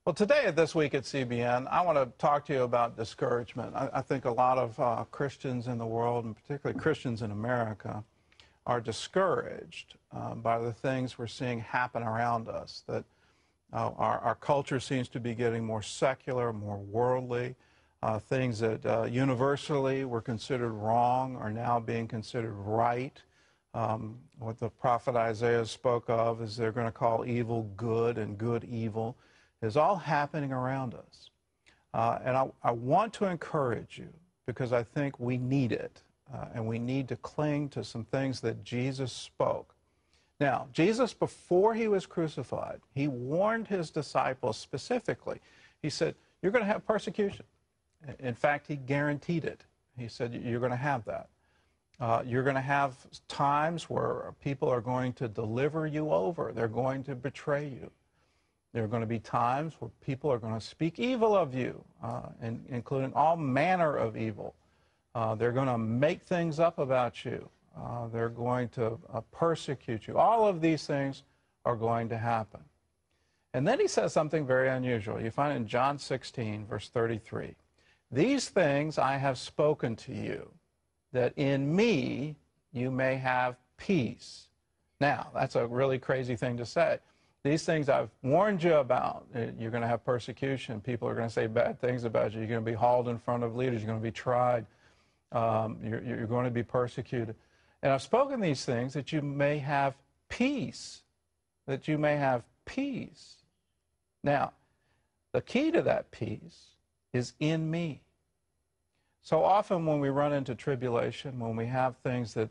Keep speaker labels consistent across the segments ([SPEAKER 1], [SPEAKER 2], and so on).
[SPEAKER 1] Well, today, this week at CBN, I want to talk to you about discouragement. I think a lot of Christians in the world, and particularly Christians in America, are discouraged by the things we're seeing happen around us, that our culture seems to be getting more secular, more worldly. Things that universally were considered wrong are now being considered right. What the prophet Isaiah spoke of is they're going to call evil good and good evil, is all happening around us. And I want to encourage you because I think we need it, and we need to cling to some things that Jesus spoke. Now, Jesus, before he was crucified, he warned his disciples specifically. He said, you're going to have persecution. In fact, he guaranteed it. He said, you're going to have that. You're going to have times where people are going to deliver you over. They're going to betray you. There are going to be times where people are going to speak evil of you, including all manner of evil. They're going to make things up about you. They're going to persecute you. All of these things are going to happen. And then he says something very unusual. You find it in John 16, verse 33. These things I have spoken to you, that in me you may have peace. Now, that's a really crazy thing to say. These things I've warned you about. You're going to have persecution. People are going to say bad things about you. You're going to be hauled in front of leaders. You're going to be tried. You're going to be persecuted. And I've spoken these things that you may have peace. That you may have peace. Now, the key to that peace is in me. So often when we run into tribulation, when we have things that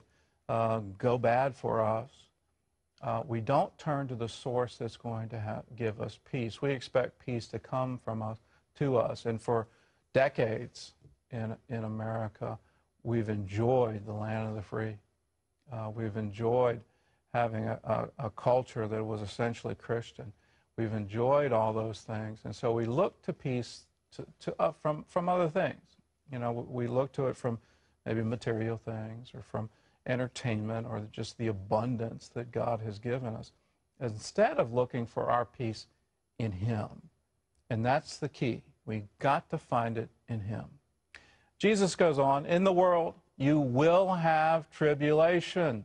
[SPEAKER 1] go bad for us, we don't turn to the source that's going to give us peace. We expect peace to come from us to us. And for decades in America, we've enjoyed the land of the free. We've enjoyed having a culture that was essentially Christian. We've enjoyed all those things. And so we look to peace from other things. You know, we look to it from maybe material things or from entertainment or just the abundance that God has given us, instead of looking for our peace in him. And that's the key. We've got to find it in him. Jesus goes on, in the world you will have tribulation,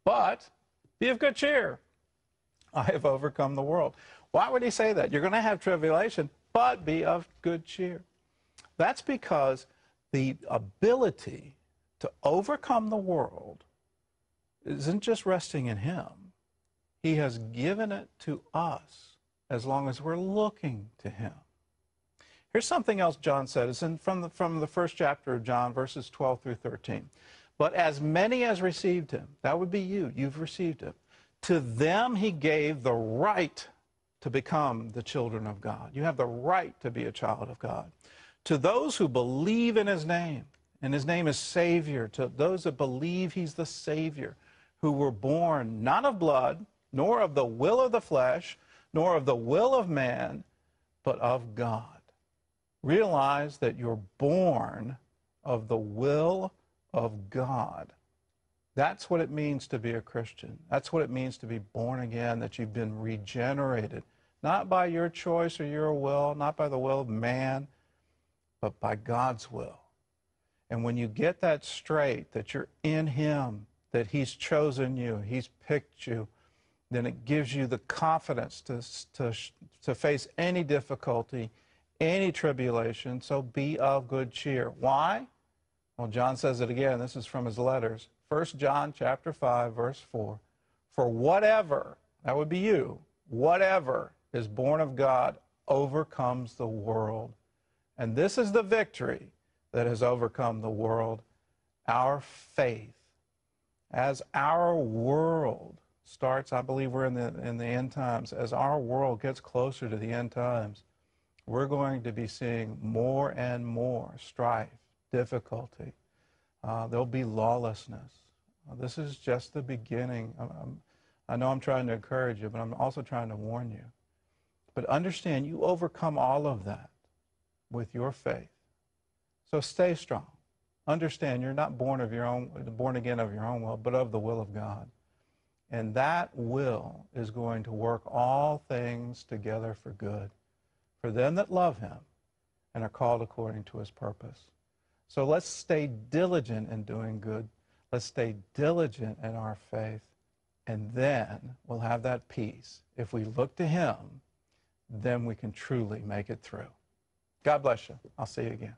[SPEAKER 1] but be of good cheer. I have overcome the world. Why would he say that? You're going to have tribulation, but be of good cheer. That's because the ability to overcome the world isn't just resting in him. He has given it to us as long as we're looking to him. Here's something else John said. It's from the first chapter of John, verses 12 through 13. But as many as received him, that would be you, you've received him, to them he gave the right to become the children of God. You have the right to be a child of God. To those who believe in his name, and his name is Savior, to those that believe he's the Savior, who were born not of blood, nor of the will of the flesh, nor of the will of man, but of God. Realize that you're born of the will of God. That's what it means to be a Christian. That's what it means to be born again, that you've been regenerated, not by your choice or your will, not by the will of man, but by God's will. And when you get that straight, that you're in him, that he's chosen you, he's picked you, then it gives you the confidence to face any difficulty, any tribulation. So be of good cheer. Why? Well, John says it again. This is from his letters. 1 John chapter 5, verse 4. For whatever, that would be you, whatever is born of God overcomes the world. And this is the victory that has overcome the world, our faith. As our world starts, I believe we're in the end times, as our world gets closer to the end times, we're going to be seeing more and more strife, difficulty. There'll be lawlessness. This is just the beginning. I know I'm trying to encourage you, but I'm also trying to warn you. But understand, you overcome all of that with your faith. So stay strong. Understand, you're not born again of your own will, but of the will of God. And that will is going to work all things together for good for them that love him and are called according to his purpose. So let's stay diligent in doing good. Let's stay diligent in our faith, and then we'll have that peace. If we look to him, then we can truly make it through. God bless you. I'll see you again.